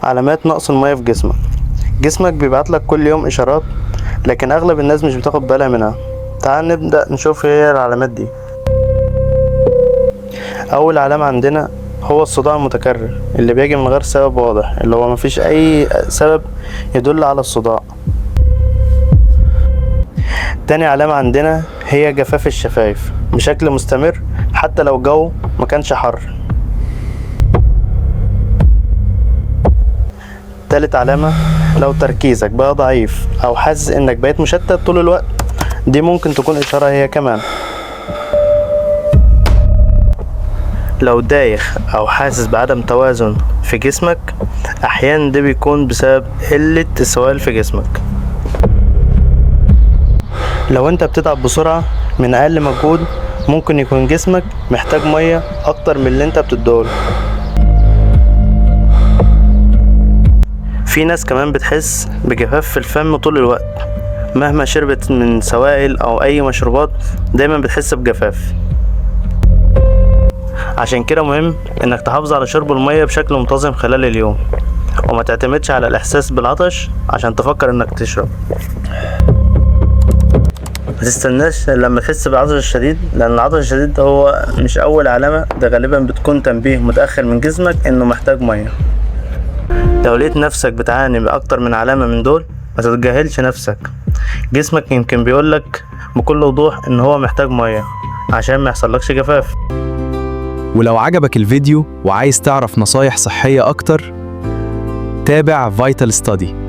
علامات نقص المية في جسمك. جسمك بيبعت لك كل يوم إشارات، لكن أغلب الناس مش بتاخد بالها منها. تعال نبدأ نشوف ايه هي العلامات دي. أول علامة عندنا هو الصداع المتكرر اللي بيجي من غير سبب واضح، اللي هو مفيش أي سبب يدل على الصداع. تاني علامة عندنا هي جفاف الشفايف بشكل مستمر حتى لو الجو مكانش حر. تالت علامة لو تركيزك بقى ضعيف أو حاسس إنك بقيت مشتت طول الوقت، دي ممكن تكون إشارة هي كمان. لو دايخ أو حاسس بعدم توازن في جسمك، أحيانا ده بيكون بسبب قلة السوائل في جسمك. لو انت بتتعب بسرعة من أقل مجهود، ممكن يكون جسمك محتاج مية أكتر من اللي انت بتديهوله. في ناس كمان بتحس بجفاف في الفم طول الوقت، مهما شربت من سوائل أو أي مشروبات دايما بتحس بجفاف. عشان كده مهم انك تحافظ على شرب المية بشكل منتظم خلال اليوم، وما تعتمدش على الإحساس بالعطش عشان تفكر انك تشرب. متستناش لما تحس بالعطش الشديد، لأن العطش الشديد هو مش أول علامة، ده غالبا بتكون تنبيه متأخر من جسمك إنه محتاج مية. لو لقيت نفسك بتعاني بأكتر من علامة من دول، ما تتجاهلش نفسك. جسمك يمكن بيقولك بكل وضوح إن هو محتاج مية عشان ما يحصلكش جفاف. ولو عجبك الفيديو وعايز تعرف نصايح صحية أكتر، تابع فيتال ستادي.